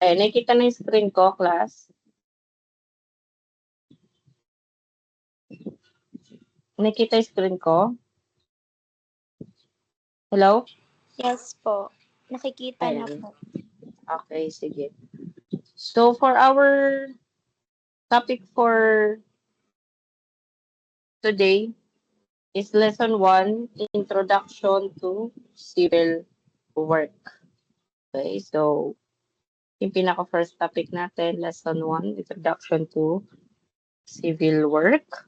Eh, nakikita na yung screen ko, class? Nakikita yung screen ko? Hello? Yes po. Nakikita na Ayan. po. Okay, sige. So, for our topic for today is Lesson 1, Introduction to Civil Work. Okay, so, yung pinaka-first topic natin, Lesson 1, Introduction to Civil Work.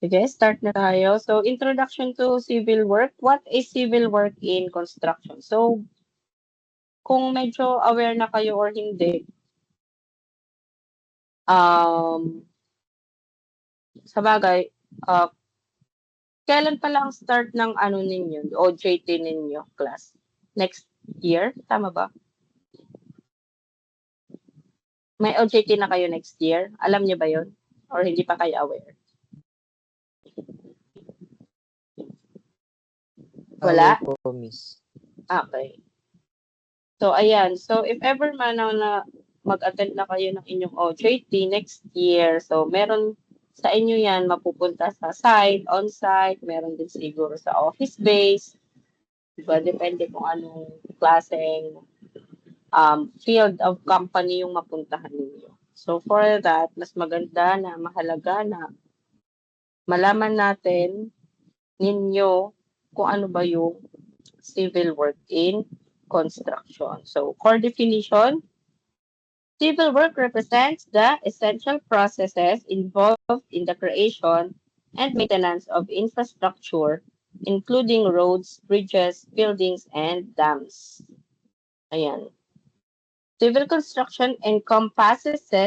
Sige, start na tayo. So, Introduction to Civil Work. What is civil work in construction? So, kung medyo aware na kayo or hindi, sa bagay, kailan pala ang start ng ano ninyo, OJT ninyo, class? Next year? Tama ba? May OJT na kayo next year? Alam niyo ba yon? Or hindi pa kayo aware? Wala? Aware po, miss. Okay. So, ayan. So, if ever man na mag-attend na kayo ng inyong OJT next year, so meron sa inyo yan mapupunta sa site, on-site, meron din siguro sa office base. Diba? Depende kung anong klaseng field of company yung mapuntahan ninyo. So, for that, mas maganda na mahalaga na malaman natin ninyo kung ano ba yung civil work in construction. So, core definition, civil work represents the essential processes involved in the creation and maintenance of infrastructure, including roads, bridges, buildings, and dams. Ayan. Civil construction encompasses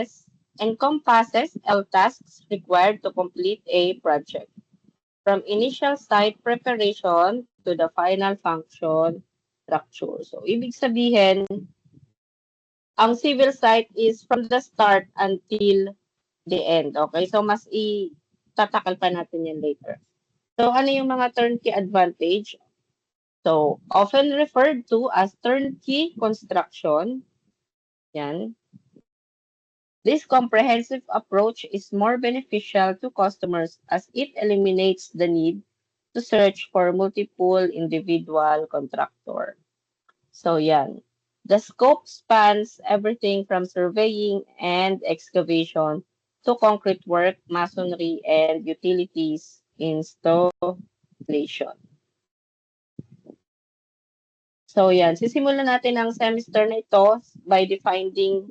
all tasks required to complete a project, from initial site preparation to the final function structure. So, ibig sabihin, ang civil site is from the start until the end. Okay? So, mas tatakal pa natin yan later. So, ano yung mga turnkey advantage? So, often referred to as turnkey construction. Yan. This comprehensive approach is more beneficial to customers as it eliminates the need to search for multiple individual contractor. So, yan. The scope spans everything from surveying and excavation to concrete work, masonry, and utilities installation. So, yan. Sisimulan natin ang semester na ito by defining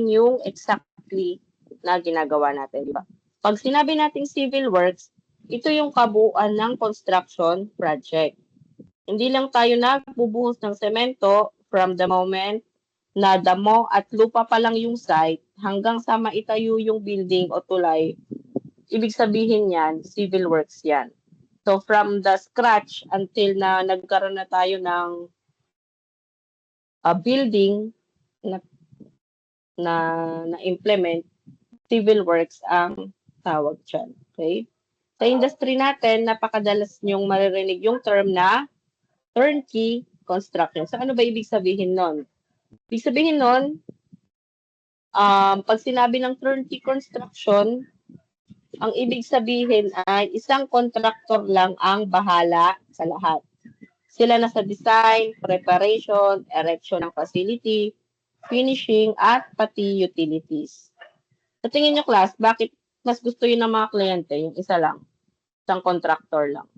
yung exactly na ginagawa natin, di ba? Pag sinabi nating civil works, ito yung kabuuan ng construction project. Hindi lang tayo nagbubuhos ng semento from the moment na damo at lupa pa lang yung site hanggang sa maitayo yung building o tulay. Ibig sabihin yan, civil works yan. So from the scratch until na nagkaroon na tayo ng building na implement, civil works ang tawag dyan. Okay? Sa industry natin, napakadalas nyong maririnig yung term na turnkey construction. So, ano ba ibig sabihin nun? Ibig sabihin nun, pag sinabi ng turnkey construction, ang ibig sabihin ay isang contractor lang ang bahala sa lahat. Sila na sa design, preparation, erection ng facility, finishing, at pati utilities. Sa tingin nyo, class, bakit mas gusto yun ng mga kliyente, yung isa lang, isang contractor lang?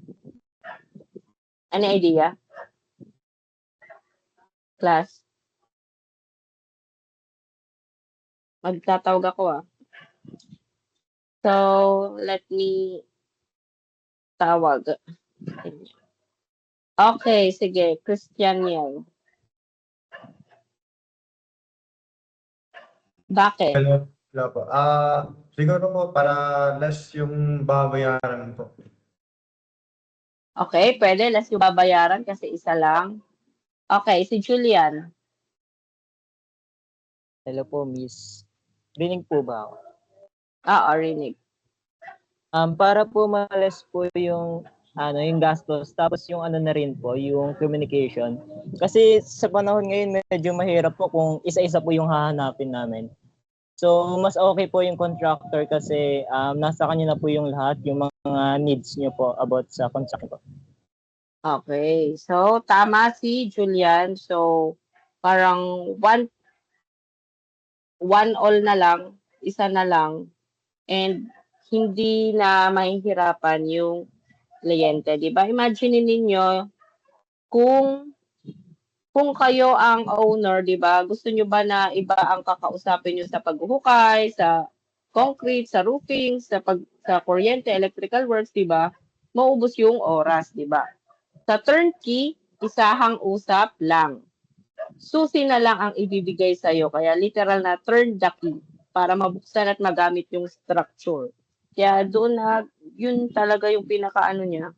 Any idea? Class? Magtatawag ako So, let me tawag. Okay, sige. Christian yan. Bakit? Hello po. Siguro po para less yung babayaran po. Okay, pwede. Less yung babayaran kasi isa lang. Okay, si Julian. Hello po, miss. Rinig po ba ako? Rinig. Para po males po yung yung gastos, tapos yung ano na rin po, yung communication. Kasi sa panahon ngayon medyo mahirap po kung isa-isa po yung hahanapin namin. So mas okay po yung contractor kasi nasa kanya na po yung lahat, yung mga needs niyo po about sa contract po. Okay. So, tama si Julian. So, parang one all na lang, isa na lang, and hindi na mahihirapan yung kliyente, di ba? Imagine ninyo kung kayo ang owner, di ba? Gusto nyo ba na iba ang kakausapin nyo sa paghuhukay, sa concrete, sa roofing, sa kuryente, electrical works, di ba? Maubos yung oras, di ba? Sa turnkey, isahang usap lang. Susi na lang ang ibibigay sa'yo. Kaya literal na turn the key para mabuksan at magamit yung structure. Kaya doon na, yun talaga yung pinakaano niya.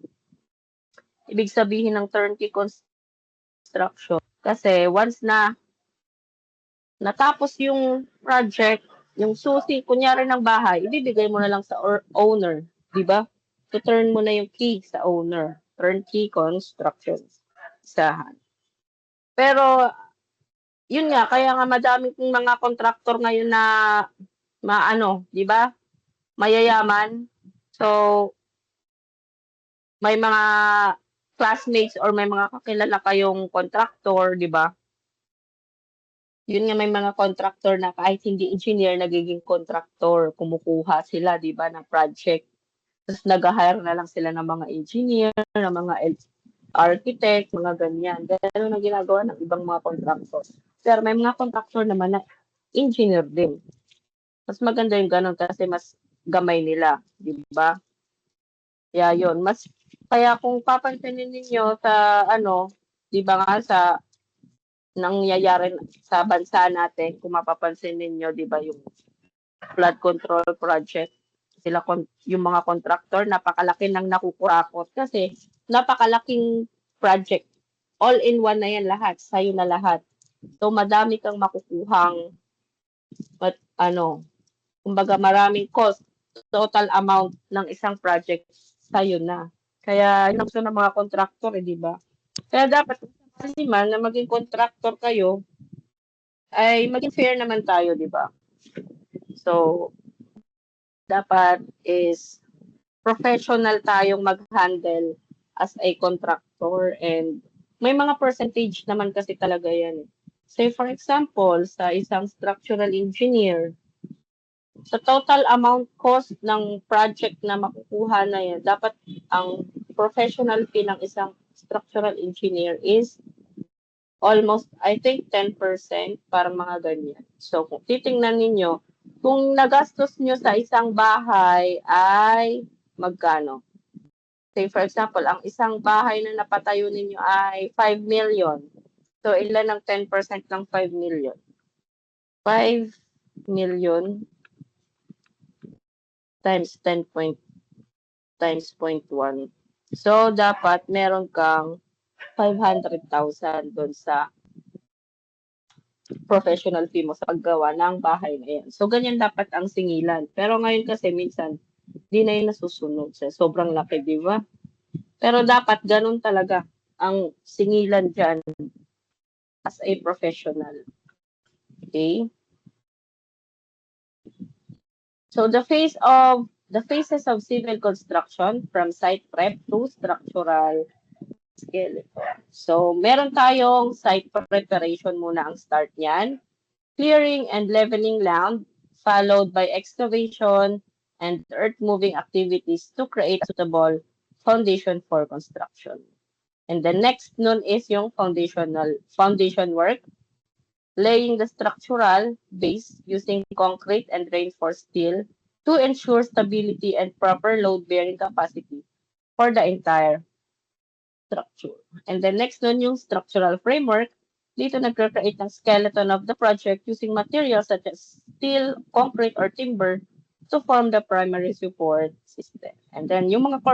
Ibig sabihin ng turnkey construction. Kasi once na natapos yung project, yung susi, kunyari ng bahay, ibibigay mo na lang sa owner. Di ba? To turn mo na yung key sa owner. Turnkey construction. Isahan. Pero, yun nga, kaya nga madami kong mga kontraktor ngayon na maano, di ba? Mayayaman. So, may mga classmates or may mga kakilala kayong kontraktor, di ba? Yun nga, may mga kontraktor na kahit hindi engineer, nagiging kontraktor, kumukuha sila, di ba, ng project. Tapos nag-hire na lang sila ng mga engineer, ng mga architect, mga ganyan. Ganun ang ginagawa ng ibang mga contractor. Pero may mga contractor naman na engineer din. Mas maganda yung ganun kasi mas gamay nila, di ba? Kaya yun, kaya kung papansinin ninyo sa di ba nga sa nangyayari sa bansa natin, kung mapapansin ninyo, di ba yung flood control project, yung mga contractor, napakalaki ng nakukurakot kasi napakalaking project. All in one na yan lahat, sa'yo na lahat. So, madami kang makukuhang, kumbaga maraming cost, total amount ng isang project, sa'yo na. Kaya, yun ang gusto ng mga contractor, di ba? Kaya dapat, kasi man, na maging contractor kayo, ay maging fair naman tayo, di ba? So, dapat is professional tayong mag-handle as a contractor and may mga percentage naman kasi talaga yan. Say for example, sa isang structural engineer, sa total amount cost ng project na makukuha na yan, dapat ang professional fee ng isang structural engineer is almost, I think, 10%, parang mga ganyan. So, kung titingnan ninyo, kung nagastos nyo sa isang bahay ay magkano? Say, for example, ang isang bahay na napatayo ninyo ay 5 million. So, ilan ang 10% ng 5 million? 5 million times 10 point times 0.1. So, dapat meron kang 500,000 doon sa professional fee mo sa paggawa ng bahay na yan. So, ganyan dapat ang singilan. Pero ngayon kasi minsan, di na yun nasusunod. Sobrang laki, di ba? Pero dapat ganun talaga ang singilan dyan as a professional. Okay? So, the phases of civil construction from site prep to structural skeleton. So, meron tayong site preparation muna ang start niyan. Clearing and leveling land, followed by excavation and earth-moving activities to create a suitable foundation for construction. And the next nun is yung foundation work, laying the structural base using concrete and reinforced steel to ensure stability and proper load-bearing capacity for the entire structure. And the next nun yung structural framework. Dito nagre-create ng skeleton of the project using materials such as steel, concrete, or timber to form the primary support system. And then yung mga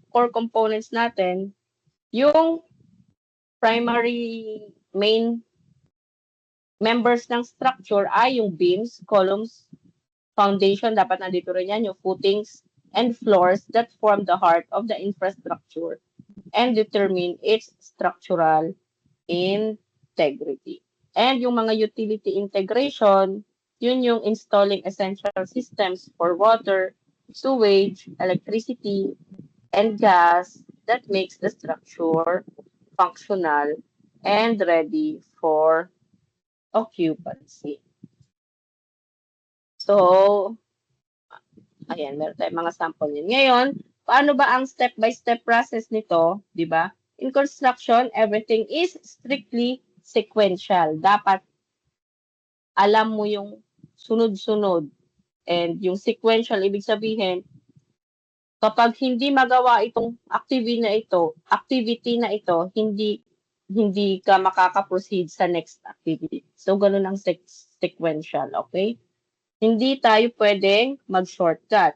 core components natin, yung primary main members ng structure ay yung beams, columns, foundation, dapat nandito rin yan, yung footings, and floors that form the heart of the infrastructure and determine its structural integrity. And yung mga utility integration, yun yung installing essential systems for water, sewage, electricity, and gas that makes the structure functional and ready for occupancy. So, ayan, meron tayong mga sample yun. Ngayon, paano ba ang step-by-step process nito, di ba? In construction, everything is strictly sequential. Dapat alam mo yung sunod-sunod. And yung sequential, ibig sabihin, kapag hindi magawa itong activity na ito, hindi ka makaka-proceed sa next activity. So, ganun ang sequential, okay? Hindi tayo pwedeng mag-shortcut.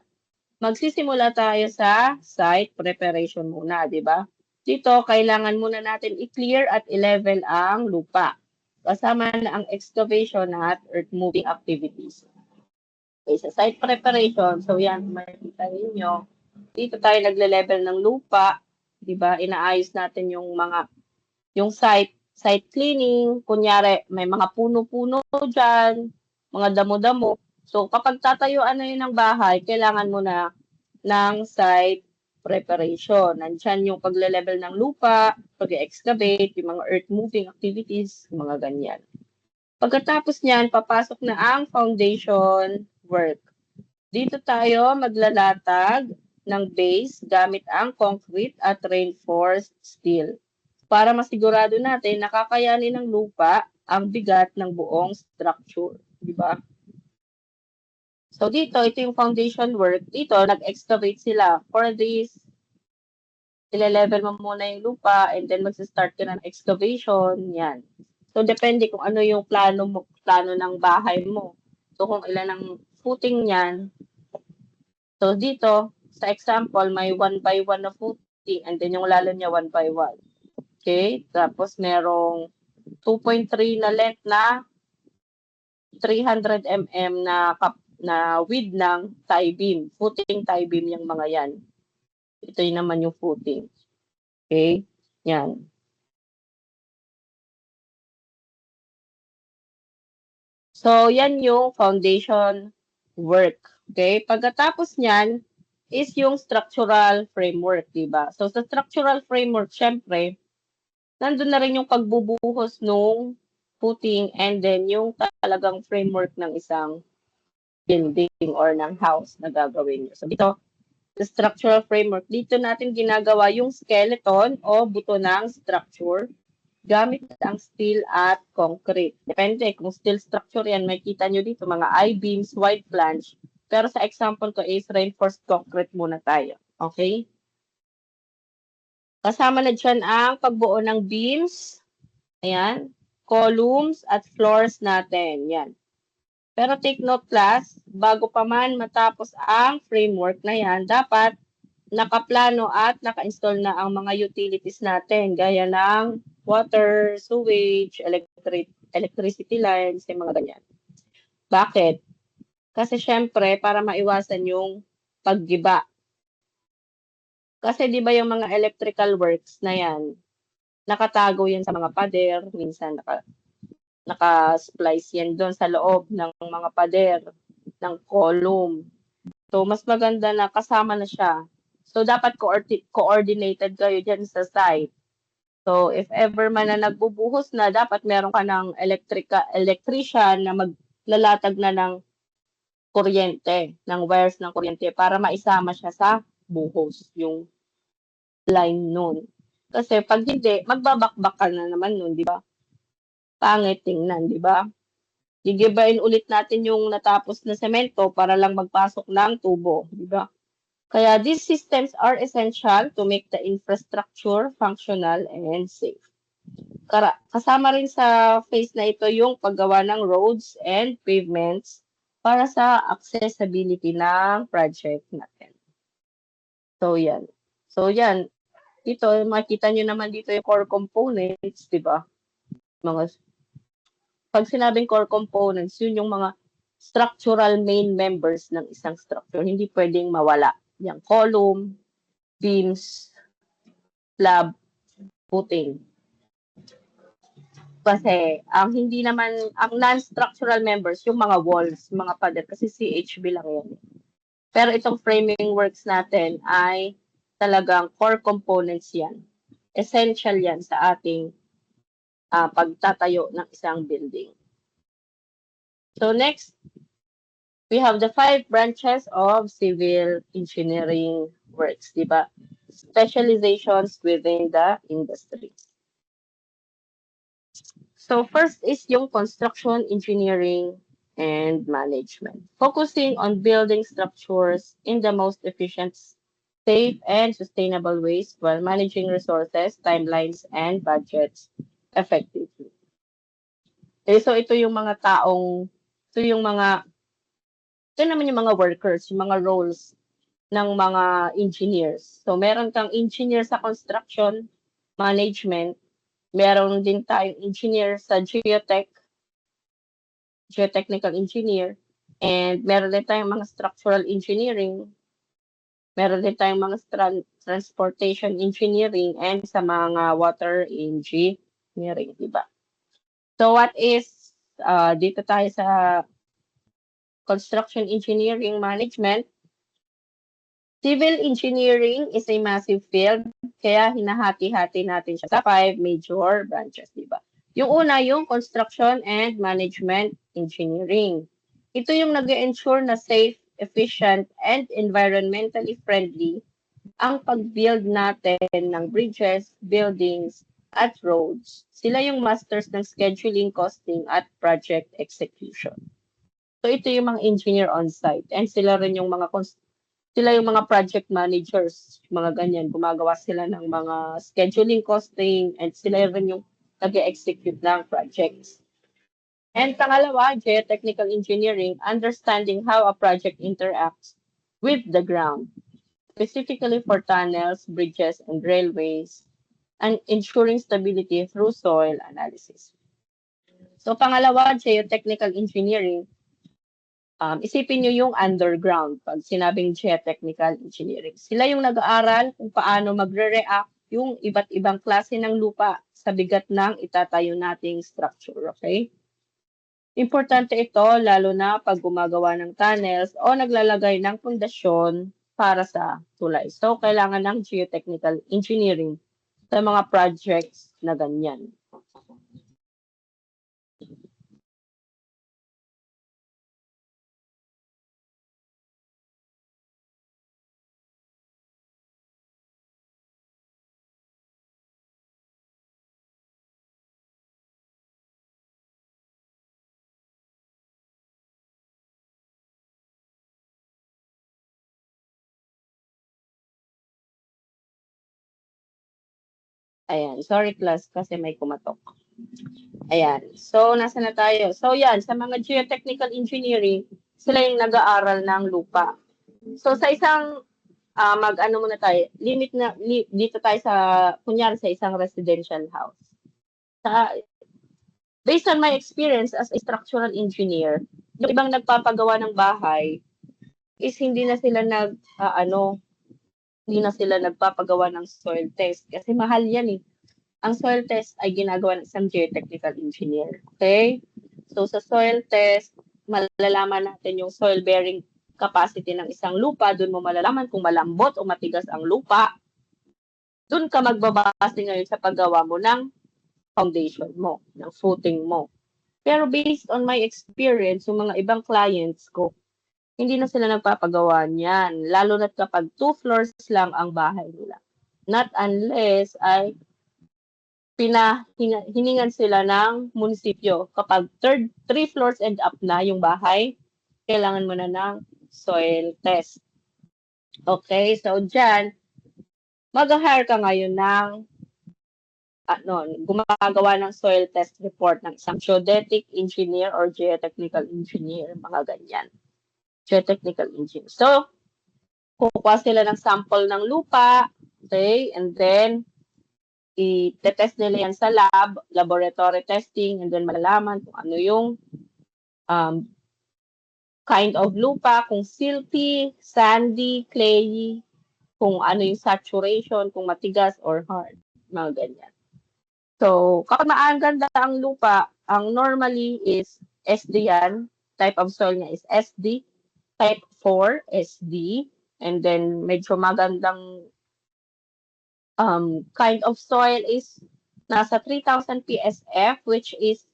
Magsisimula tayo sa site preparation muna, di ba? Dito, kailangan muna natin i-clear at i-level ang lupa. Kasama na ang excavation at earth-moving activities. Okay, sa site preparation, so yan, makikita ninyo, dito tayo nagle-level ng lupa, di ba? Inaayos natin yung site cleaning, kunyari, may mga puno-puno dyan, mga damo-damo. So, kapag tatayuan na yun ng bahay, kailangan mo na ng site preparation. Nandyan yung pagle-level ng lupa, pag-excavate, yung mga earth-moving activities, mga ganyan. Pagkatapos niyan, papasok na ang foundation work. Dito tayo maglalatag ng base gamit ang concrete at reinforced steel para masigurado natin na kakayanin ng lupa ang bigat ng buong structure. Di ba? So dito, ito yung foundation work. Dito, nag-excavate sila. For this, ile-level mo muna yung lupa and then mag-start ka ng excavation. Yan. So depende kung ano yung plano ng bahay mo. So kung ilan ang footing niyan. So dito, sa example, may 1 by 1 na footing and then yung lalo niya 1 by 1. Okay? Tapos merong 2.3 na length na 300 mm na width ng tie beam. Footing tie beam yung mga yan. Ito yun naman yung footing. Okay? Yan. So, yan yung foundation work. Okay? Pagkatapos niyan is yung structural framework, diba? So, sa structural framework, syempre, nandun na rin yung pagbubuhos nung footing and then yung talagang framework ng isang building or ng house na gagawin nyo. So, dito, the structural framework, dito natin ginagawa yung skeleton o buto ng structure gamit ang steel at concrete. Depende, kung steel structure yan, makikita nyo dito mga I-beams, wide flange. Pero sa example ko is reinforced concrete muna tayo. Okay? Kasama na dyan ang pagbuo ng beams, ayan, columns at floors natin. Yan. Pero take note class, bago pa man matapos ang framework na yan, dapat nakaplano at naka-install na ang mga utilities natin, gaya ng water, sewage, electricity lines, yung mga ganyan. Bakit? Kasi syempre, para maiwasan yung paggiba. Kasi di ba yung mga electrical works na yan, nakatago yan sa mga pader, minsan naka-splice yan doon sa loob ng mga pader, ng column. So, mas maganda na kasama na siya. So, dapat coordinated kayo dyan sa site. So, if ever man na nagbubuhos na, dapat meron ka ng electrician na maglalatag na ng kuryente, ng wires ng kuryente para maisama siya sa buhos, yung line nun. Kasi pag hindi, magbabakbak ka na naman nun, di ba? Pangit tingnan, di ba? Gigibain ulit natin yung natapos na semento para lang magpasok ng tubo, di ba? Kaya these systems are essential to make the infrastructure functional and safe. Kasama rin sa phase na ito yung paggawa ng roads and pavements para sa accessibility ng project natin. So, yan. So, yan. Dito, makita nyo naman dito yung core components, di ba? Pag sinabing core components, yun yung mga structural main members ng isang structure. Hindi pwedeng mawala. yung column, beams, slab, footing. Kasi ang hindi naman, ang non-structural members, yung mga walls, mga pader, kasi CHB lang yan. Pero itong framing works natin ay talagang core components yan. Essential yan sa ating pagtatayo ng isang building. So next, we have the 5 branches of civil engineering works, di ba? Specializations within the industry. So first is yung construction engineering and management, focusing on building structures in the most efficient, safe, and sustainable ways while managing resources, timelines, and budgets effectively. Okay, so ito yung mga taong, ito naman yung mga workers, yung mga roles ng mga engineers. So meron kang engineer sa construction, management, meron din tayong engineer sa geotechnical engineer, and meron din tayong mga structural engineering, meron din tayong mga transportation engineering, and sa mga water engineering, diba? So what is, dito tayo sa construction engineering management. Civil engineering is a massive field, kaya hinahati-hati natin siya sa 5 major branches, di ba? Yung una, yung construction and management engineering. Ito yung nag-ensure na safe, efficient, and environmentally friendly ang pag-build natin ng bridges, buildings, at roads. Sila yung masters ng scheduling, costing, at project execution. So ito yung mga engineer on site, and sila rin yung mga project managers, mga ganyan, gumagawa sila ng mga scheduling, costing, and sila rin yung nag-execute ng projects. And pangalawa, geotechnical engineering, understanding how a project interacts with the ground, specifically for tunnels, bridges, and railways, and ensuring stability through soil analysis. So pangalawa, geotechnical engineering, isipin nyo yung underground pag sinabing geotechnical engineering. Sila yung nag-aaral kung paano magre-react yung iba't ibang klase ng lupa sa bigat ng itatayo nating structure, okay? Importante ito lalo na pag gumagawa ng tunnels o naglalagay ng pundasyon para sa tulay. So, kailangan ng geotechnical engineering sa mga projects na ganyan. Ayan, sorry class kasi may kumatok. Ayan, so nasa na tayo? So yan, sa mga geotechnical engineering, sila yung nag-aaral ng lupa. So sa isang, mag-ano muna tayo, dito tayo sa, kunyari sa isang residential house. Based on my experience as a structural engineer, yung ibang nagpapagawa ng bahay is hindi na sila nagpapagawa ng soil test kasi mahal yan eh. Ang soil test ay ginagawa ng isang geotechnical engineer. Okay? So sa soil test, malalaman natin yung soil bearing capacity ng isang lupa. Doon mo malalaman kung malambot o matigas ang lupa. Doon ka magbabase ngayon sa paggawa mo ng foundation mo, ng footing mo. Pero based on my experience, yung mga ibang clients ko, hindi na sila nagpapagawa niyan. Lalo na kapag 2 floors lang ang bahay nila. Not unless ay hiningan sila ng munisipyo. Kapag 3 floors and up na yung bahay, kailangan mo na ng soil test. Okay, so dyan, mag-hire ka ngayon ng gumagawa ng soil test report ng isang geodetic engineer or geotechnical engineer, mga ganyan. Geotechnical engineer. So, kukuha sila ng sample ng lupa, okay, and then, i-test nila yan sa laboratory testing, and then malalaman kung ano yung kind of lupa, kung silty, sandy, clayey, kung ano yung saturation, kung matigas or hard, mga ganyan. So, kapag maganda ang lupa, ang normally is SD yan. Type of soil niya is SD. Type 4, SD. And then, medyo magandang kind of soil is nasa 3,000 PSF, which is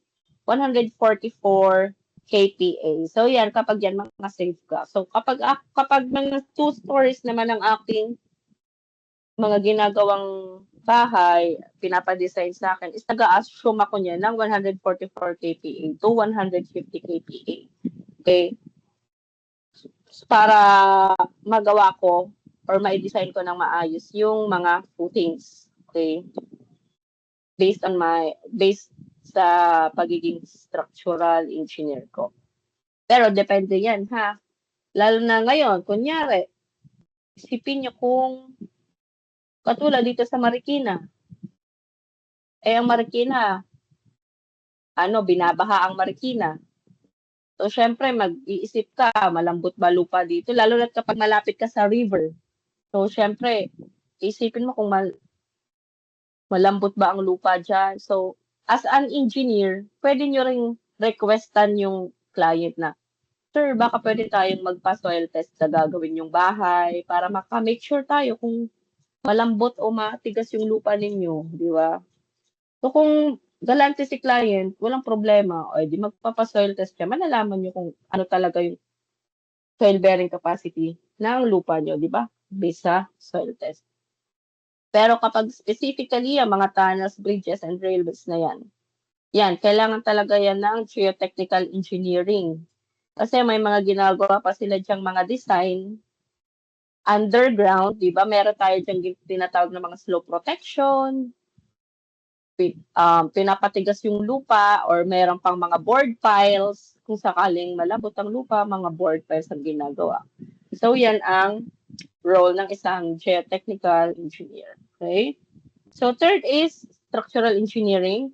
144 kPa. So, yan, kapag yan, mga safe ka. So, kapag mga 2 stories naman ang aking mga ginagawang bahay, pinapadesign sa akin, is nag-a-assume ako niya ng 144 kPa to 150 kPa. Okay? Para magawa ko or ma-design ko ng maayos yung mga footings. Okay? Based sa pagiging structural engineer ko. Pero depende yan, ha? Lalo na ngayon, kunyari, isipin nyo kung katulad dito sa Marikina. Ang Marikina, binabaha ang Marikina. So, syempre, mag-iisip ka, malambot ba lupa dito? Lalo na kapag malapit ka sa river. So, syempre, isipin mo kung malambot ba ang lupa dyan. So, as an engineer, pwede nyo ring requestan yung client na, sir, baka pwede tayong magpa-soil test na gagawin yung bahay para maka-make sure tayo kung malambot o matigas yung lupa ninyo, di ba? So, kung galante si client, walang problema. O, di magpapa-soil test siya. Malalaman nyo kung ano talaga yung soil bearing capacity ng lupa nyo, di ba? Based sa soil test. Pero kapag specifically, ang mga tunnels, bridges, and railways na yan, kailangan talaga yan ng geotechnical engineering. Kasi may mga ginagawa pa sila dyang mga design underground, di ba? Meron tayo dyang tinatawag na mga slope protection, pinapatigas yung lupa or meron pang mga board piles kung sakaling malabot ang lupa, mga board piles ang ginagawa. So, yan ang role ng isang geotechnical engineer. Okay? So, third is structural engineering,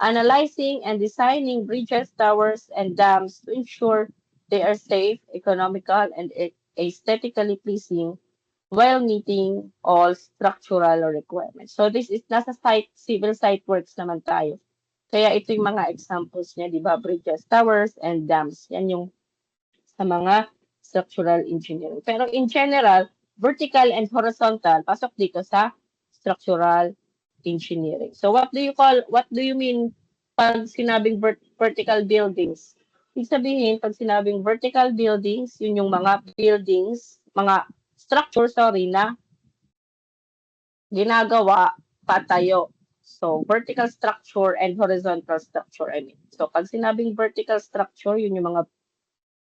analyzing and designing bridges, towers, and dams to ensure they are safe, economical, and aesthetically pleasing while meeting all structural requirements. So this is nasa civil site works naman tayo. Kaya ito yung mga examples niya, di ba? Bridges, towers, and dams. Yan yung sa mga structural engineering. Pero in general, vertical and horizontal, pasok dito sa structural engineering. So what do you mean pag sinabing vertical buildings? Ibig sabihin, pag sinabing vertical buildings, yun yung mga buildings, mga structure, na ginagawa patayo. So, vertical structure and horizontal structure, I mean. So, pag sinabing vertical structure, yun yung mga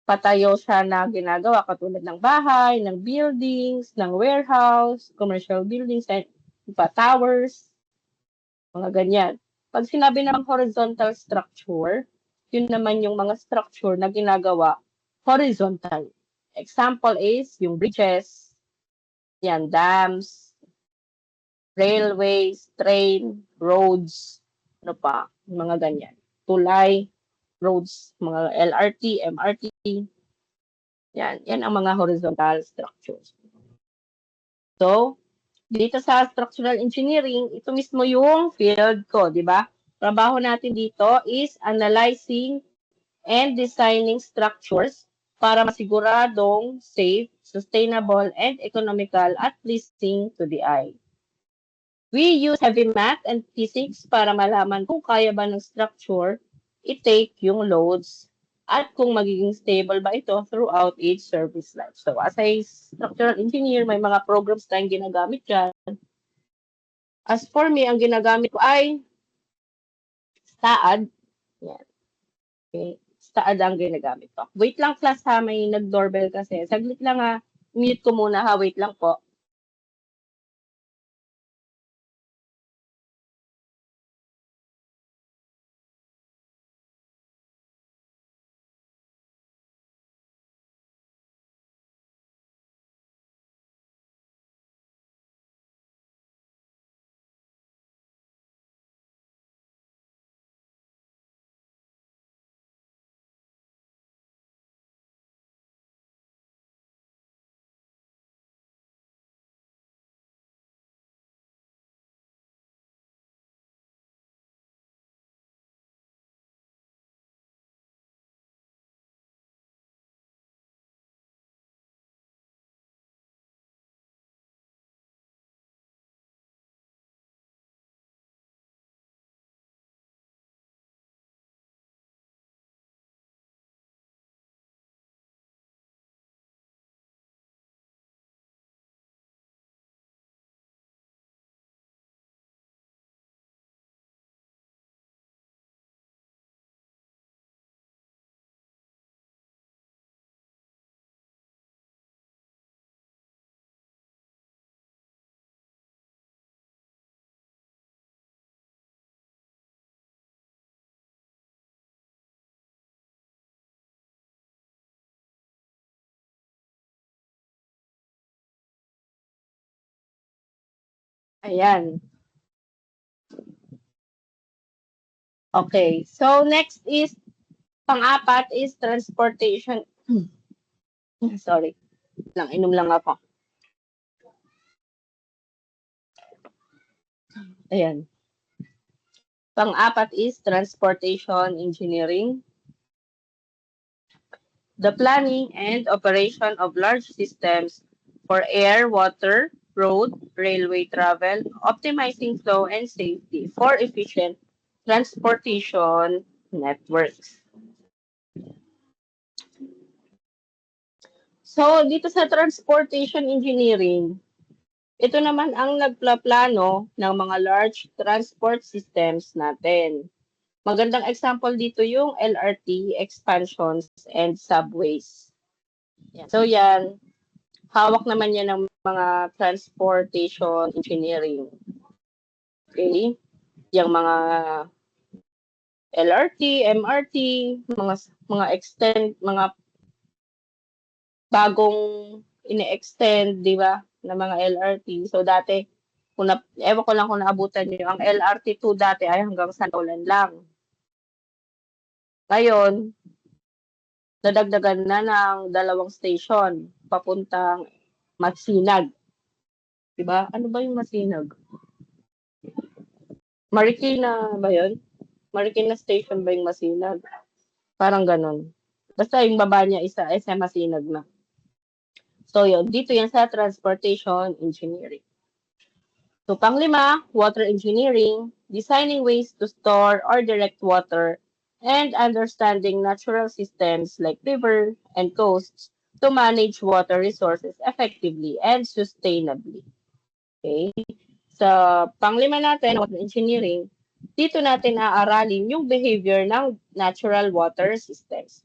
patayo siya na ginagawa katulad ng bahay, ng buildings, ng warehouse, commercial buildings, and towers, mga ganyan. Pag sinabi namang horizontal structure, yun naman yung mga structure na ginagawa horizontal. Example is yung bridges, yan, dams, railways, train, roads, ano pa, mga ganyan. Tulay, roads, mga LRT, MRT, yan ang mga horizontal structures. So, dito sa structural engineering, ito mismo yung field ko, di ba? Trabaho natin dito is analyzing and designing structures para masiguradong safe, sustainable, and economical at pleasing to the eye. We use heavy math and physics para malaman kung kaya ba ng structure i-take yung loads at kung magiging stable ba ito throughout its service life. So, as a structural engineer, may mga programs tayong ginagamit dyan. As for me, ang ginagamit ko ay STAAD. Yan. Okay. STAAD ang ginagamit ko. Wait lang class ha, may nag-doorbell kasi. Saglit lang ha. Mute ko muna ha. Wait lang po. Ayan. Okay. So, next is, pang-apat is transportation. Sorry. Inom lang ako. Ayan. Pang-apat is transportation engineering. The planning and operation of large systems for air, water, road, railway travel, optimizing flow and safety for efficient transportation networks. So, dito sa transportation engineering, ito naman ang nagplaplano ng mga large transport systems natin. Magandang example dito yung LRT, expansions, and subways. So, yan. Hawak naman yan ng mga transportation engineering. Okay? Yung mga LRT, MRT, mga bagong ine-extend, di ba, na mga LRT. So, dati, ewan ko lang kung naabutan nyo, ang LRT2 dati ay hanggang Santolan lang. Ngayon, nadagdagan na ng 2 station papuntang Masinag. Diba? Ano ba yung Masinag? Marikina ba yun? Marikina Station ba yung Masinag? Parang ganun. Basta yung baba niya isa ay sa Masinag na. So yun, dito yan sa transportation engineering. So pang-5, water engineering, designing ways to store or direct water and understanding natural systems like river and coasts to manage water resources effectively and sustainably. Okay? Sa pang-5 natin, water engineering, dito natin aaralin yung behavior ng natural water systems.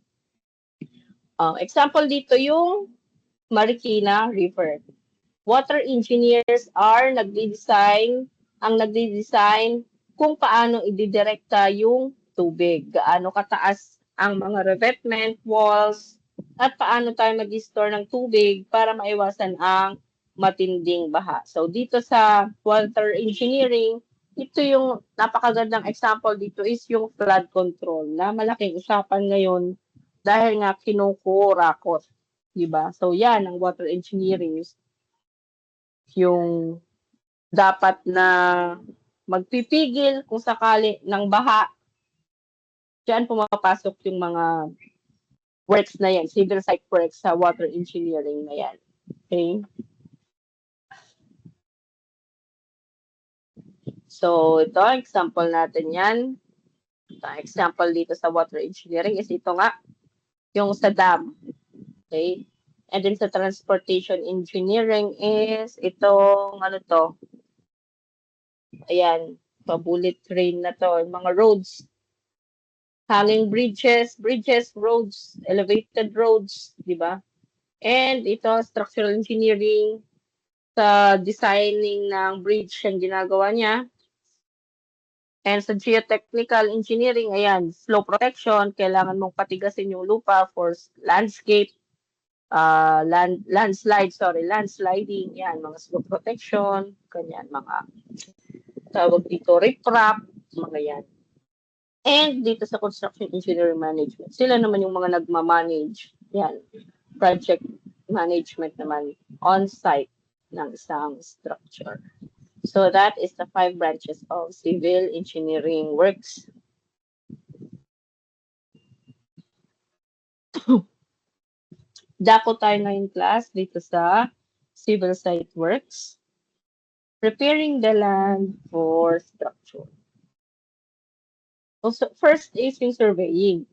Example dito yung Marikina River. Water engineers are nagdi-design kung paano ididirekta yung tubig, gaano kataas ang mga revetment walls, at paano tayo mag-store ng tubig para maiwasan ang matinding baha. So dito sa water engineering, ito yung napakagandang example dito is yung flood control na malaking usapan ngayon dahil nga kinukurakot, di ba? So yan ang water engineering, yung dapat na magpipigil kung sakali ng baha. Diyan pumapasok yung mga works na yan, civil site works sa water engineering na yan. Okay? So, ito, example natin yan. Ito, example dito sa water engineering is ito nga, yung sa dam. Okay? And then sa transportation engineering is itong, ano to, ayan, pa-bullet train na to, mga roads, hanging bridges, roads, elevated roads, di ba? And ito, structural engineering, sa designing ng bridge ang ginagawa niya. And sa geotechnical engineering, ayan, slope protection, kailangan mong patigasin yung lupa for landscape, landsliding, yan, mga slope protection, kanyan, mga tawag dito, riprap, mga yan. And dito sa construction engineering management, sila naman yung mga nagmamanage, yan, project management naman on-site ng isang structure. So that is the 5 branches of civil engineering works. Dako tayo ngayong class dito sa civil site works. Preparing the land for structure. Also, first is yung surveying.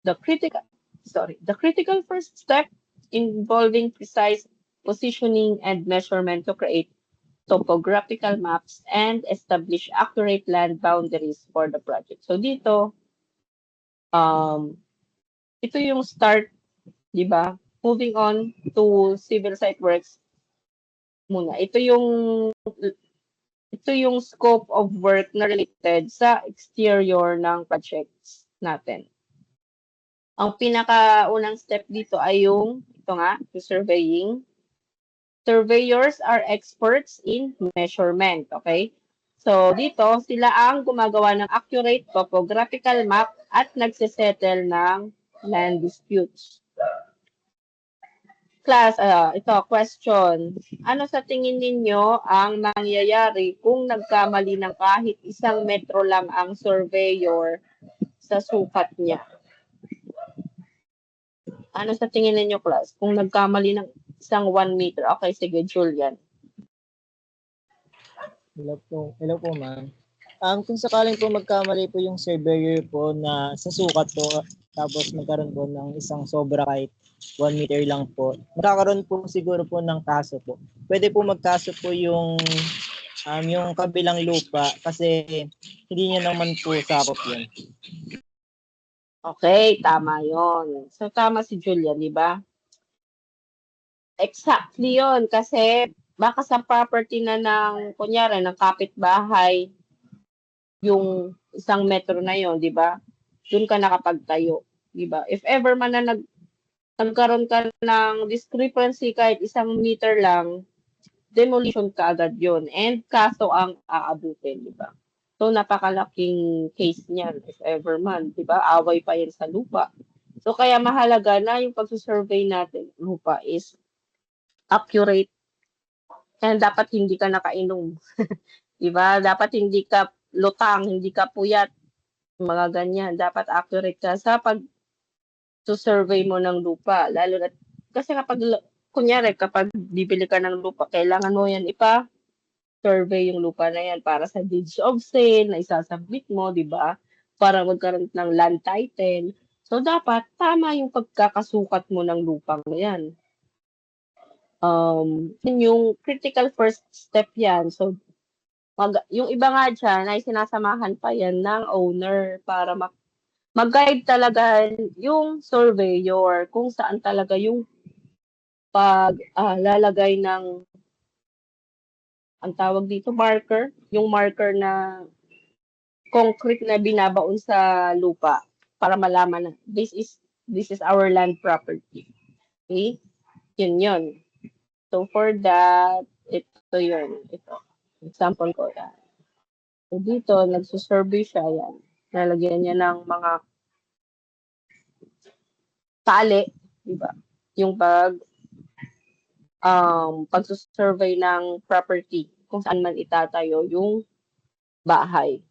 The critical first step involving precise positioning and measurement to create topographical maps and establish accurate land boundaries for the project. So dito, ito yung start, di ba? Moving on to civil site works muna. Ito yung scope of work na related sa exterior ng projects natin. Ang pinakaunang step dito ay yung, ito nga, yung surveying. Surveyors are experts in measurement, okay? So, dito, sila ang gumagawa ng accurate topographical map at nagsisettle ng land disputes. Class, ito, question. Ano sa tingin ninyo ang mangyayari kung nagkamali ng kahit 1 metro lang ang surveyor sa sukat niya? Ano sa tingin ninyo, class? Kung nagkamali ng isang 1 meter. Okay, sige, Julian. Hello po, ma'am. Kung sakaling po magkamali po yung surveyor po na sa sukat po, tapos magkaroon po ng isang sobra kahit 1 meter lang po, magkakaroon po siguro po ng kaso po. Pwede po magkaso po yung kabilang lupa kasi hindi niya naman po sakop yun. Okay, tama yon. So, tama si Julian, di ba? Exactly yon. Kasi baka sa property na ng, kunyari, ng kapitbahay, yung 1 metro na yon, di ba? Doon ka nakapagtayo, di ba? If ever man na nagkaroon ka ng discrepancy kahit 1 meter lang, demolition ka agad yun. And kaso ang aabutin, di ba? So, napakalaking case niyan, if ever man, di ba? Away pa yan sa lupa. So, kaya mahalaga na yung pagsusurvey natin, lupa is accurate. And dapat hindi ka nakainom. Di ba? Dapat hindi ka lutang, hindi ka puyat, mga ganyan. Dapat accurate ka sa pag-survey mo ng lupa. Lalo na, kasi kunyari, kapag bibili ka ng lupa, kailangan mo yan survey yung lupa na yan para sa deeds of sale na isasubmit mo, di ba? Para magkaroon ng land title. So, dapat tama yung pagkakasukat mo ng lupa na yan. Yung critical first step yan. So, yung iba nga dyan ay sinasamahan pa yan ng owner para mag-guide talaga yung surveyor kung saan talaga yung lalagay ng ang tawag dito, marker, yung marker na concrete na binabaon sa lupa para malaman na this is our land property. Okay? Yun. So for that, ito yun. Ito. Example ko yan. So dito, nagsusurvey siya yan. Nalagyan niya ng mga tali, di ba? Yung pagsusurvey ng property kung saan man itatayo yung bahay.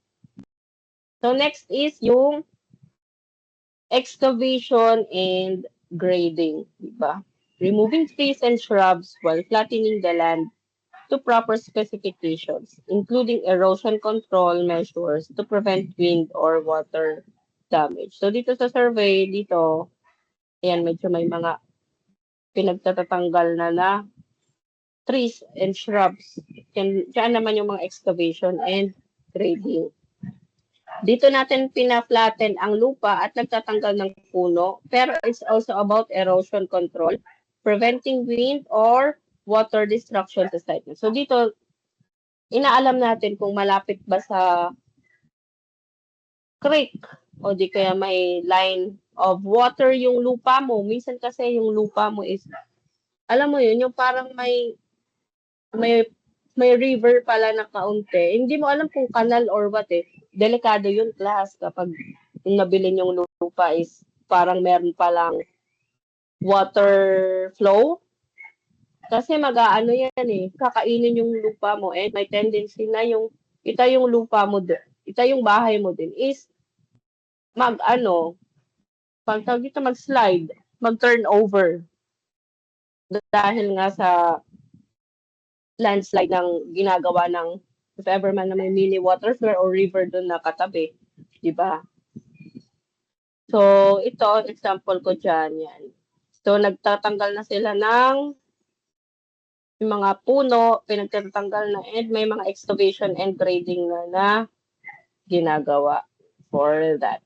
So next is yung excavation and grading, di ba? Removing trees and shrubs while flattening the land to proper specifications, including erosion control measures to prevent wind or water damage. So dito sa survey, dito, ayan, medyo may mga pinagtatatanggal na trees and shrubs. Diyan naman yung mga excavation and grading. Dito natin pina-flatten ang lupa at nagtatanggal ng puno, pero it's also about erosion control, preventing wind or water destruction sa site. So dito, inaalam natin kung malapit ba sa creek o di kaya may line of water yung lupa mo. Minsan kasi yung lupa mo is, alam mo yun, yung parang may river pala na kaunti. Hindi mo alam kung kanal or what eh. Delikado yun, class, kapag nabili yung lupa is parang meron palang water flow. Kasi mag-aano yan eh, kakainin yung lupa mo and may tendency na yung lupa mo, yung bahay mo din is mag-slide, mag-turn over. Dahil nga sa landslide ng ginagawa ng if ever man na may mini water flow or river doon na katabi, di ba? So, ito, example ko dyan, yan. So, nagtatanggal na sila ng mga puno, pinagtatanggal na, and may mga excavation and grading na ginagawa for that.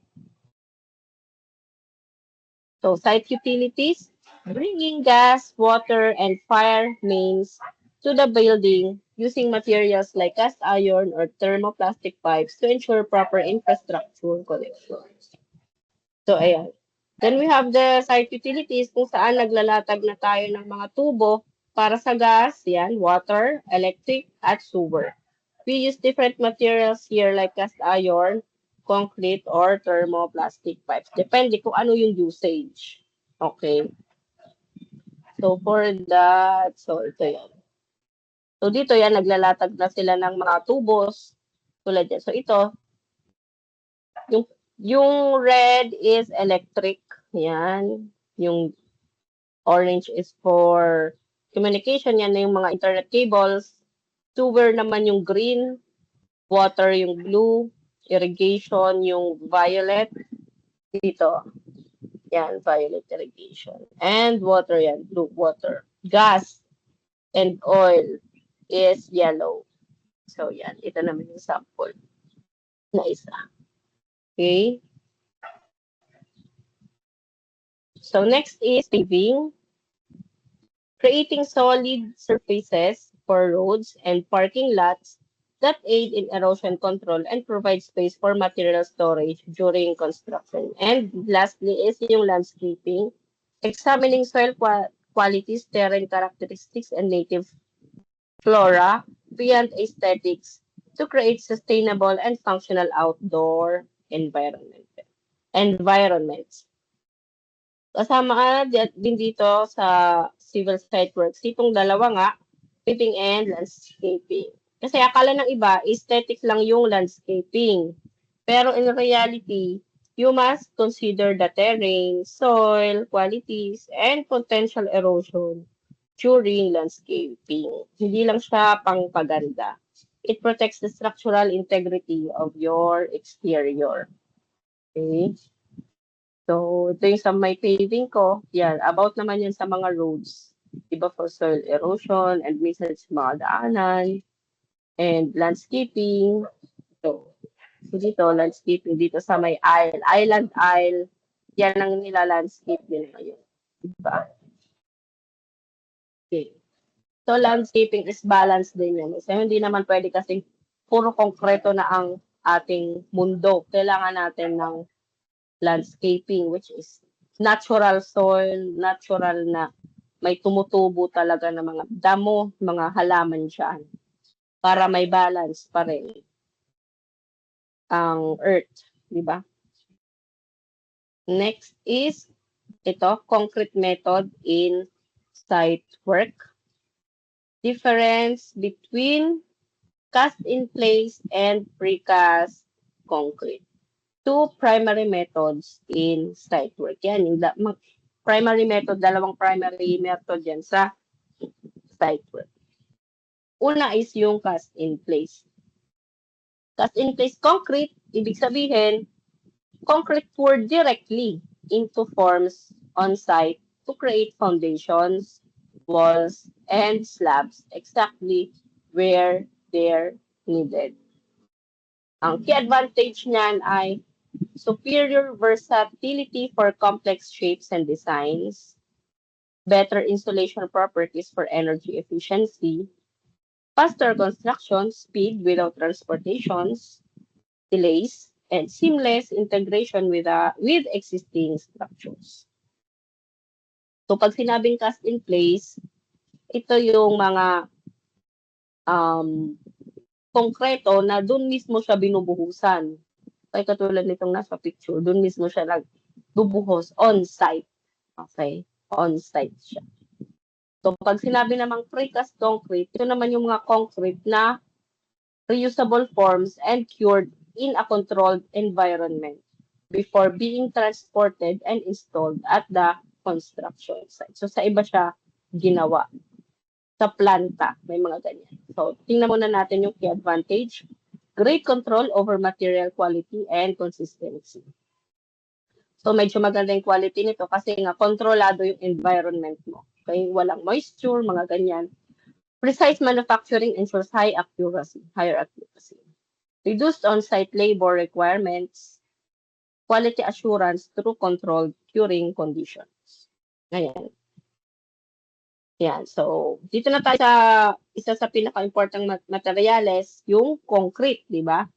So, site utilities, bringing gas, water, and fire mains to the building using materials like cast iron or thermoplastic pipes to ensure proper infrastructure connections. So, ayan. Then we have the site utilities kung saan naglalatag na tayo ng mga tubo Para sa gas, yan, water, electric, at sewer. We use different materials here like cast iron, concrete, or thermoplastic pipes. Depende kung ano yung usage. Okay. So, for that, so ito yan. So, dito yan, naglalatag na sila ng mga tubos. Tulad yan. So, ito, yung red is electric. Yan. Yung orange is for communication. Yan na yung mga internet cables. Sewer naman yung green. Water yung blue. Irrigation yung violet. Dito. Yan, violet irrigation. And water yan, blue water. Gas and oil is yellow. So, yan. Ito naman yung sample na isa. Okay? So, next is paving. Creating solid surfaces for roads and parking lots that aid in erosion control and provide space for material storage during construction. And lastly is yung landscaping. Examining soil qualities, terrain characteristics, and native flora beyond aesthetics to create sustainable and functional outdoor environments. Kasama ka din dito sa civil site works. Itong dalawa nga, paving and landscaping. Kasi akala ng iba, aesthetic lang yung landscaping. Pero in reality, you must consider the terrain, soil, qualities, and potential erosion during landscaping. Hindi lang siya pangpaganda. It protects the structural integrity of your exterior. Okay? So, ito yung sa may paving ko. Yan, about naman yan sa mga roads. Diba for soil erosion and minsan sa mga daanan and landscaping. So dito, landscaping dito sa may island aisle. Yan ang nila-landscape din ngayon. Diba? Okay. So, landscaping is balance din yan. So, hindi naman pwede kasi puro konkreto na ang ating mundo. Kailangan natin ng landscaping, which is natural soil, natural na may tumutubo talaga ng mga damo, mga halaman dyan. Para may balance pa rin ang earth. Diba? Next is ito, concrete method in site work. Difference between cast in place and precast concrete. Two primary methods in site work. Yan, yung primary method, dalawang primary method yan sa site work. Una is yung cast in place. Cast in place concrete, ibig sabihin, concrete poured directly into forms on site to create foundations, walls, and slabs exactly where they're needed. Ang key advantage niyan ay superior versatility for complex shapes and designs, better insulation properties for energy efficiency, faster construction speed without transportations, delays, and seamless integration with existing structures. So pag sinabing cast in place, ito yung mga konkreto na dun mismo siya binubuhusan. Kaya katulad nitong nasa picture, dun mismo siya nagbubuhos on-site. Okay? On-site siya. So, pag sinabi namang precast concrete, ito naman yung mga concrete na reusable forms and cured in a controlled environment before being transported and installed at the construction site. So, sa iba siya ginawa. Sa planta, may mga ganyan. So, tingnan muna natin yung key advantage. Great control over material quality and consistency. So, medyo maganda yung quality nito kasi nga kontrolado yung environment mo. Okay? Walang moisture, mga ganyan. Precise manufacturing ensures higher accuracy. Reduced on-site labor requirements. Quality assurance through controlled curing conditions. Ayan. Yan. So, dito na tayo sa isa sa pinaka-importanting materyales, yung concrete, di ba?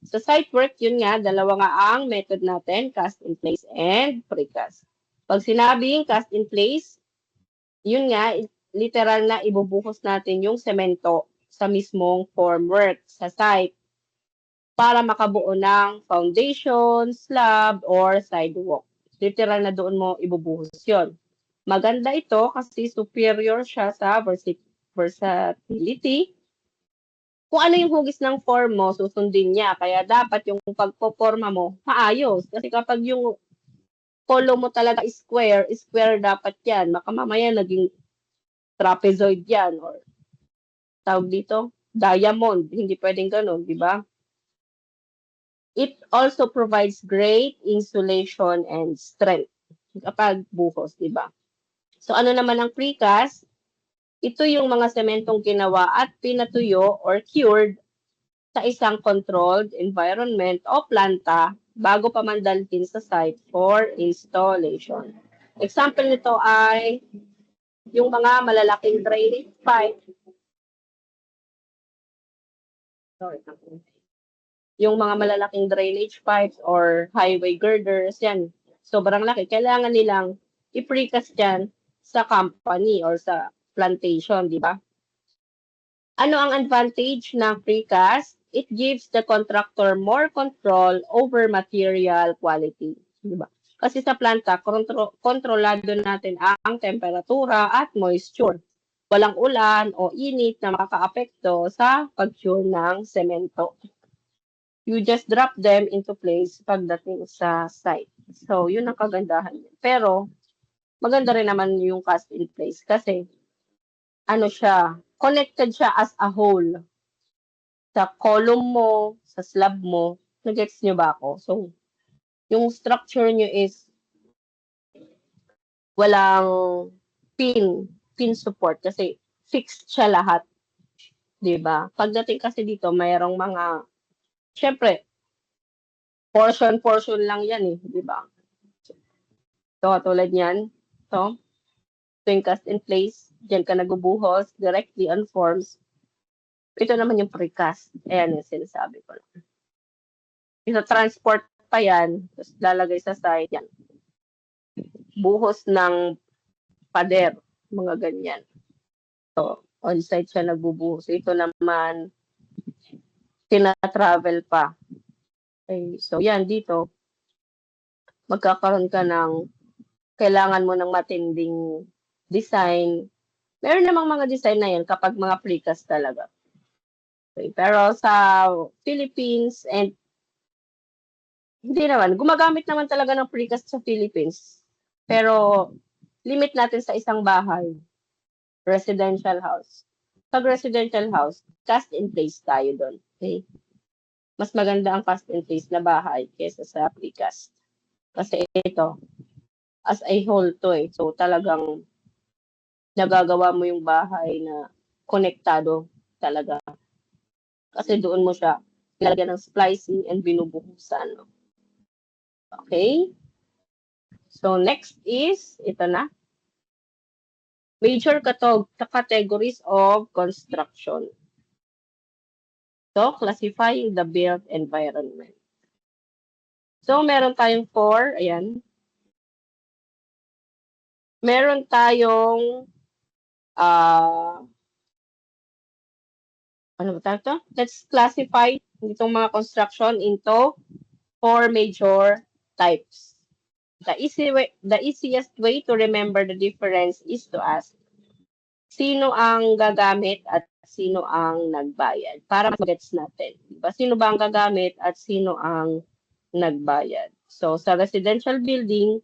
Sa site work, yun nga, dalawa nga ang method natin, cast in place and precast. Pag sinabing cast in place, yun nga, literal na ibubuhos natin yung semento sa mismong formwork, sa site, para makabuo ng foundation, slab, or sidewalk. Literal na doon mo ibubuhos yon. Maganda ito kasi superior siya sa versatility. Kung ano yung hugis ng form mo, susundin niya. Kaya dapat yung pagpoporma mo, maayos. Kasi kapag yung column mo talaga square, square dapat yan. Baka mamaya naging trapezoid yan. Or tawag dito, diamond. Hindi pwedeng ganun, di ba? It also provides great insulation and strength kapag buhos, di ba? So ano naman ang precast? Ito yung mga sementong ginawa at pinatuyo or cured sa isang controlled environment o planta bago pa mandalhin sa site for installation. Example nito ay yung mga malalaking drainage pipe. Sorry. Yung mga malalaking drainage pipes or highway girders, yan, sobrang laki. Kailangan nilang i-precast yan sa company or sa plantation, di ba? Ano ang advantage ng precast? It gives the contractor more control over material quality, di ba? Kasi sa planta, kontrolado natin ang temperatura at moisture. Walang ulan o init na makakaapekto sa pag-cure ng semento. You just drop them into place pagdating sa site. So, yun ang kagandahan. Pero, maganda rin naman yung cast in place kasi, ano siya, connected siya as a whole. Sa column mo, sa slab mo, nag-gets nyo ba ako? So, yung structure nyo is walang pin support kasi fixed siya lahat. Diba? Pagdating kasi dito, mayroong mga syempre, portion lang yan di ba? So, tulad yan. So, tuwing cast in place, dyan ka nagbubuhos directly on forms. Ito naman yung precast. Ayan yung sinasabi ko lang. Isa transport pa yan, tapos lalagay sa site yan. Buhos ng pader, mga ganyan. So, on-site siya nagbubuhos. Ito naman, tina-travel pa. Okay, so yan dito, magkakaroon ka ng, kailangan mo ng matinding design. Meron namang mga design na yan kapag mga precast talaga. Okay, pero sa Philippines and hindi naman, gumagamit naman talaga ng precast sa Philippines. Pero limit natin sa isang bahay, residential house. Pag residential house, cast in place tayo doon. Okay? Mas maganda ang cast in place na bahay kaysa sa precast. Kasi ito, as a whole to So talagang nagagawa mo yung bahay na konektado talaga. Kasi doon mo siya nilagyan ng splicing and binubuhusan. Okay? So next is, ito na. Major categories of construction. So, classifying the built environment. So, meron tayong 4. Ayan. Meron tayong ano ba ito? Let's classify itong mga construction into 4 major types. The easiest way to remember the difference is to ask, sino ang gagamit at sino ang nagbayad? Para mag-gets natin. Diba? Sino ba ang gagamit at sino ang nagbayad? So, sa residential building,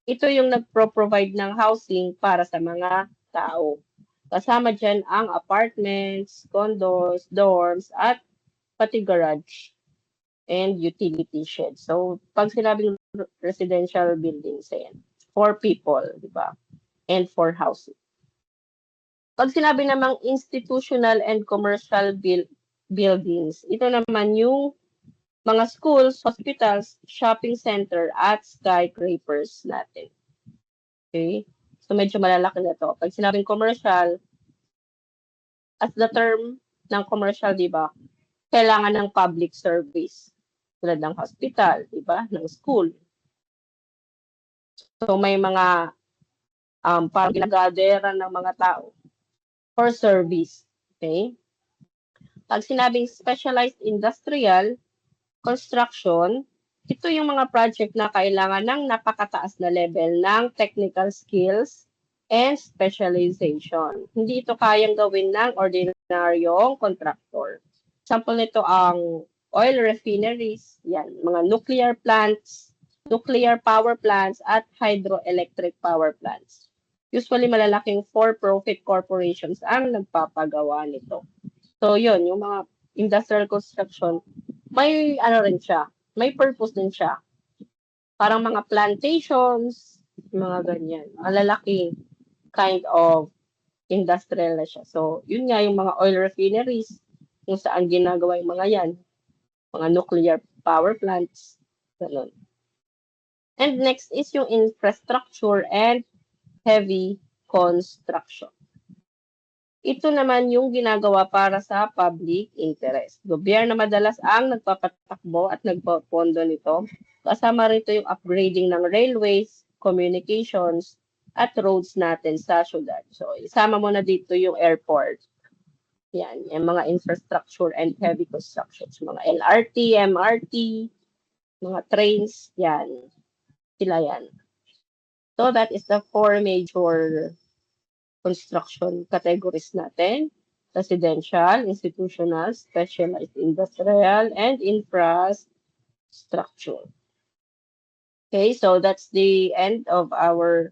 ito yung nagpro-provide ng housing para sa mga tao. Kasama dyan ang apartments, condos, dorms, at pati garage and utility shed. So, pag sinabing residential buildings, ayan, for people, di ba? And for housing. Pag sinabi namang institutional and commercial buildings, ito naman yung mga schools, hospitals, shopping center, at skyscrapers natin. Okay? So, medyo malalaki na to. Pag sinabing commercial, as the term ng commercial, di ba, kailangan ng public service. Tulad ng hospital, di ba, ng school. So, may mga parang ginagaderan ng mga tao. or service. Okay? Pag sinabing specialized industrial construction, ito yung mga project na kailangan ng napakataas na level ng technical skills and specialization. Hindi ito kayang gawin ng ordinaryong contractor. Example nito ang oil refineries, yan, mga nuclear plants, nuclear power plants, at hydroelectric power plants. Usually, malalaking for-profit corporations ang nagpapagawa nito. So, yun, yung mga industrial construction, may ano rin siya, may purpose din siya. Parang mga plantations, mga ganyan. Malalaking kind of industrial na siya. So, yun nga yung mga oil refineries, kung saan ginagawa yung mga yan, mga nuclear power plants, ganun. And next is yung infrastructure and heavy construction. Ito naman yung ginagawa para sa public interest. Gobyerno madalas ang nagpapatakbo at nagpapondo nito. Kasama rito yung upgrading ng railways, communications, at roads natin sa syudad. So, isama mo na dito yung airport. Yan, yung mga infrastructure and heavy constructions. Mga LRT, MRT, mga trains, yan. Sila yan. So, that is the 4 major construction categories natin: residential, institutional, specialized industrial, and infrastructure. Okay, so that's the end of our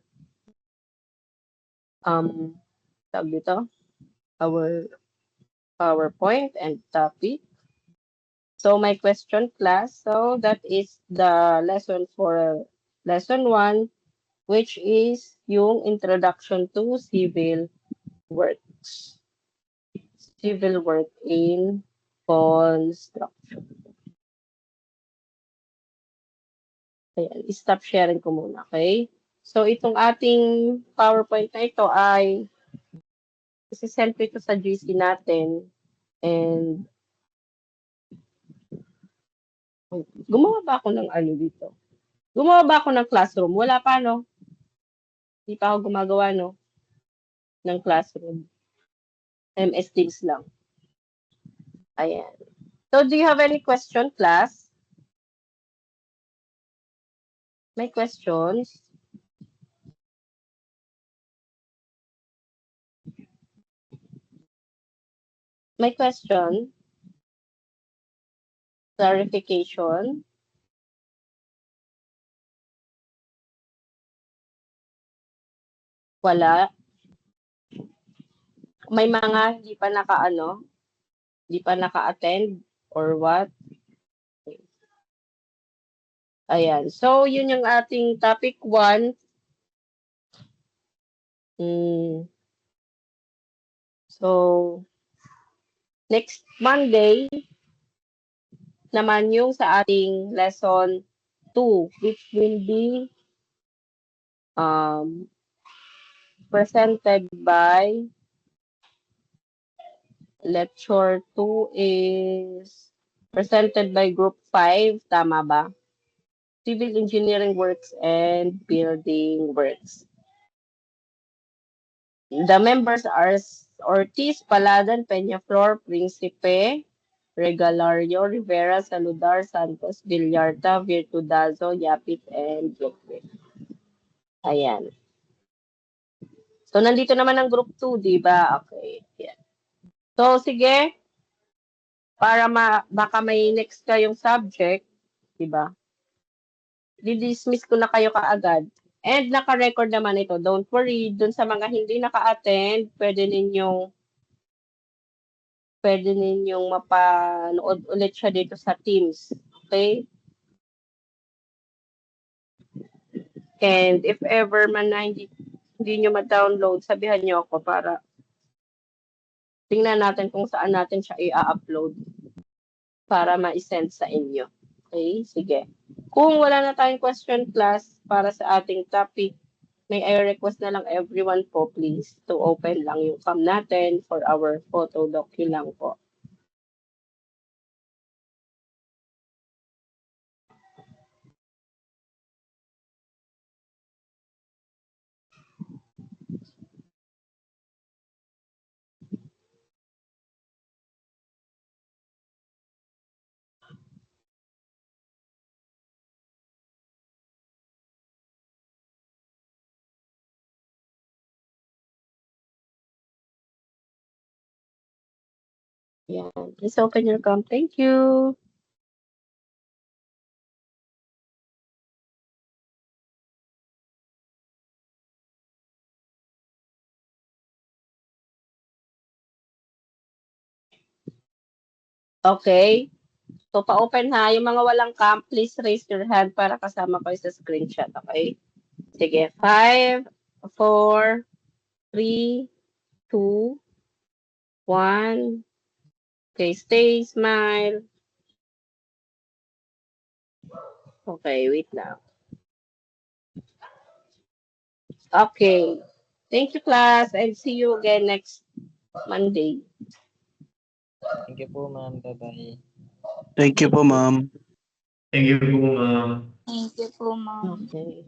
tawag dito, our PowerPoint and topic. So my question, class, so that is the lesson for lesson 1, which is yung introduction to civil works. Civil work in construction. Ayan, stop sharing ko muna, okay? So, itong ating PowerPoint na ito ay isi-send ko ito sa GC natin, and gumawa ba ako ng ano dito? Gumawa ba ako ng classroom? Wala pa, no? Hindi pa ako gumagawa, no? Ng classroom. MS Teams lang. Ayan. So, do you have any question, class? May questions? May question? Clarification? Wala. May mga hindi pa naka-ano, hindi pa naka-attend or what? Ayan. So, yun yung ating topic 1. So, next Monday naman yung sa ating lesson 2, which will be presented by lecture 2 is presented by group 5, tama ba? Civil engineering works and building works. The members are Ortiz, Paladan, Peñaflor, Principe, Regalario, Rivera, Saludar, Santos, Villarta, Virtudazo, Yapit, and Jokwe. Ayan. So, nandito naman ang group 2, di ba? Okay. Ayan. So, sige. Para baka may next kayong subject, di ba? Di-dismiss ko na kayo kaagad. And naka-record naman ito. Don't worry, dun sa mga hindi naka-attend, pwede ninyong mapanood ulit siya dito sa Teams. Okay? And if ever man na hindi nyo ma-download, sabihan nyo ako para tingnan natin kung saan natin siya i-upload para ma-send sa inyo. Okay? Sige. Kung wala na tayong question, class, para sa ating topic, may I request na lang everyone po, please, to open lang yung cam natin for our photo docu lang po. Yan. Please open your cam. Thank you. Okay. So, pa-open ha. Yung mga walang cam, please raise your hand para kasama kayo sa screenshot. Okay? Sige. 5, 4, 3, 2, 1. Okay. Stay, smile. Okay. Wait lang. Okay. Thank you, class. And see you again next Monday. Thank you po, ma'am. Bye-bye. Thank you po, ma'am. Thank you po, ma'am. Thank you po, ma'am. Okay.